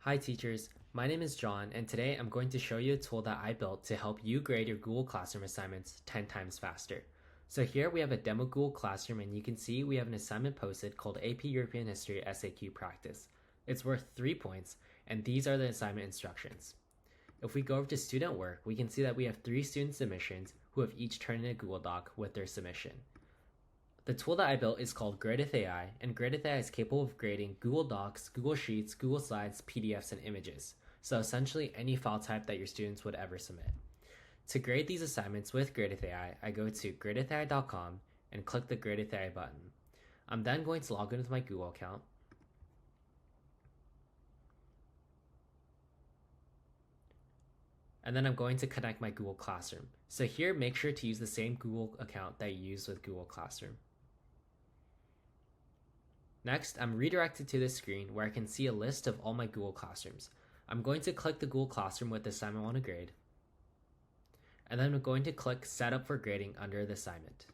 Hi teachers, my name is John and today I'm going to show you a tool that I built to help you grade your Google Classroom assignments 10 times faster. So here we have a demo Google Classroom and you can see we have an assignment posted called AP European History SAQ Practice. It's worth 3 points and these are the assignment instructions. If we go over to student work, we can see that we have 3 student submissions who have each turned in a Google Doc with their submission. The tool that I built is called GradeWithAI, and GradeWithAI is capable of grading Google Docs, Google Sheets, Google Slides, PDFs, and images. So essentially any file type that your students would ever submit. To grade these assignments with GradeWithAI, I go to gradewithai.com and click the GradeWithAI button. I'm then going to log in with my Google account. And then I'm going to connect my Google Classroom. So here, make sure to use the same Google account that you use with Google Classroom. Next, I'm redirected to this screen where I can see a list of all my Google Classrooms. I'm going to click the Google Classroom with the assignment I want to grade. And then I'm going to click Set Up for Grading under the assignment.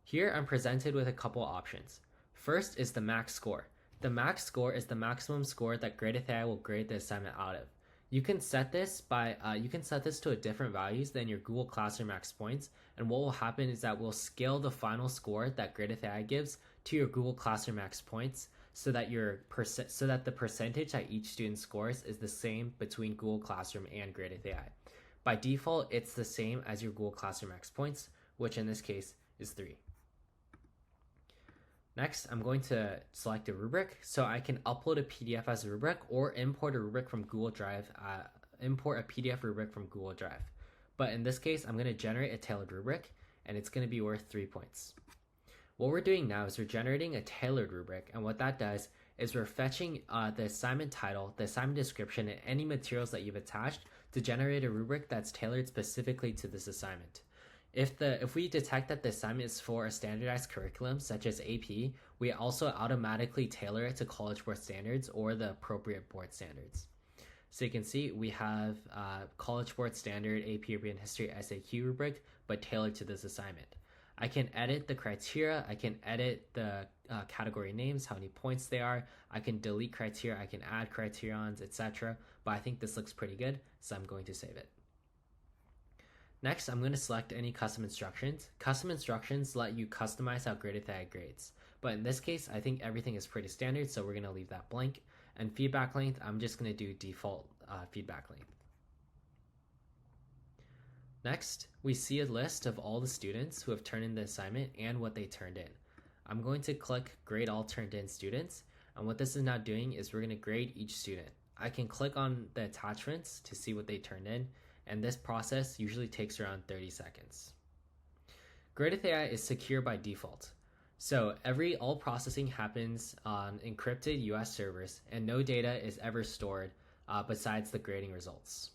Here, I'm presented with a couple options. First is the max score. The max score is the maximum score that GradeWithAI will grade the assignment out of. You can set this to a different values than your Google Classroom max points, and what will happen is that we'll scale the final score that GradeWithAI gives to your Google Classroom max points so that the percentage that each student scores is the same between Google Classroom and GradeWithAI. By default, it's the same as your Google Classroom max points, which in this case is 3. Next, I'm going to select a rubric so I can upload a PDF as a rubric or import a rubric from Google Drive, import a PDF rubric from Google Drive. But in this case, I'm going to generate a tailored rubric and it's going to be worth 3 points. What we're doing now is we're generating a tailored rubric, and what that does is we're fetching the assignment title, the assignment description, and any materials that you've attached to generate a rubric that's tailored specifically to this assignment. If we detect that the assignment is for a standardized curriculum such as AP, we also automatically tailor it to College Board standards or the appropriate board standards. So you can see we have College Board standard AP European History SAQ rubric, but tailored to this assignment. I can edit the criteria, I can edit the category names, how many points they are, I can delete criteria, I can add criterions, etc. But I think this looks pretty good, so I'm going to save it. Next, I'm going to select any custom instructions. Custom instructions let you customize how GradeWithAI grades. But in this case, I think everything is pretty standard, so we're going to leave that blank. And feedback length, I'm just going to do default feedback length. Next, we see a list of all the students who have turned in the assignment and what they turned in. I'm going to click Grade All Turned In Students, and what this is now doing is we're going to grade each student. I can click on the attachments to see what they turned in, and this process usually takes around 30 seconds. GradeWithAI is secure by default. So all processing happens on encrypted US servers and no data is ever stored besides the grading results.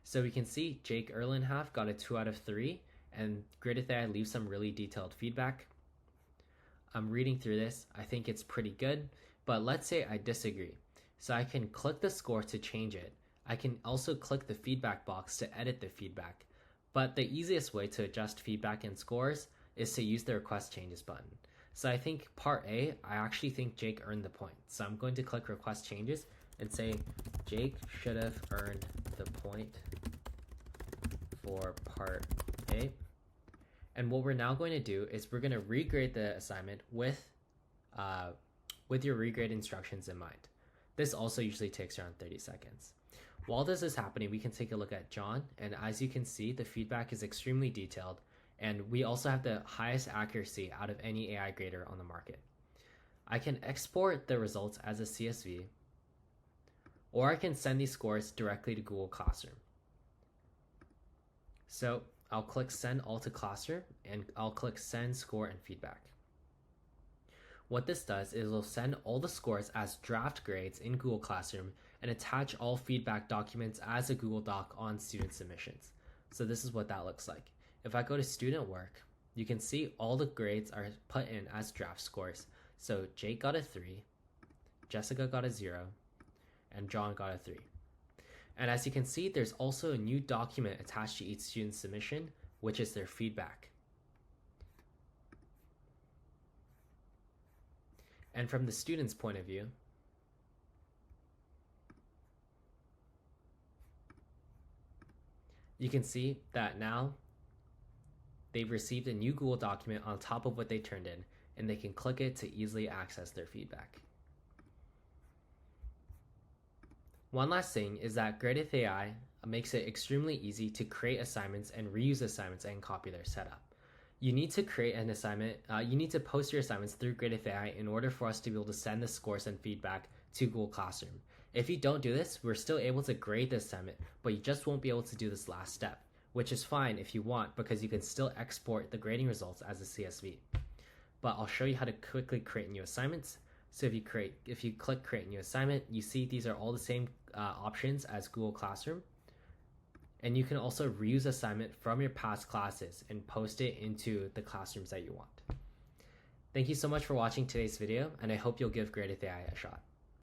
So we can see Jake Erlenhalf got a 2 out of 3 and GradeWithAI leaves some really detailed feedback. I'm reading through this, I think it's pretty good, but let's say I disagree. So I can click the score to change it. I can also click the feedback box to edit the feedback, but the easiest way to adjust feedback and scores is to use the request changes button. So I think part A, I actually think Jake earned the point. So I'm going to click request changes and say Jake should have earned the point for part A. And what we're now going to do is we're going to regrade the assignment with your regrade instructions in mind. This also usually takes around 30 seconds. While this is happening, we can take a look at John, and as you can see, the feedback is extremely detailed, and we also have the highest accuracy out of any AI grader on the market. I can export the results as a CSV, or I can send these scores directly to Google Classroom. So I'll click Send All to Classroom, and I'll click Send Score and Feedback. What this does is it'll send all the scores as draft grades in Google Classroom and attach all feedback documents as a Google Doc on student submissions. So this is what that looks like. If I go to student work, you can see all the grades are put in as draft scores. So Jake got a 3, Jessica got a 0, and John got a 3. And as you can see, there's also a new document attached to each student's submission, which is their feedback. And from the student's point of view, You can see that now they've received a new Google document on top of what they turned in, and they can click it to easily access their feedback. One last thing is that GradeWithAI makes it extremely easy to create assignments and reuse assignments and copy their setup. You need to create an assignment, you need to post your assignments through GradeWithAI in order for us to be able to send the scores and feedback to Google Classroom. If you don't do this, we're still able to grade the assignment, but you just won't be able to do this last step, which is fine if you want because you can still export the grading results as a CSV. But I'll show you how to quickly create new assignments. So if you click create new assignment, you see these are all the same options as Google Classroom. And you can also reuse assignment from your past classes and post it into the classrooms that you want. Thank you so much for watching today's video, and I hope you'll give GradeWithAI a shot.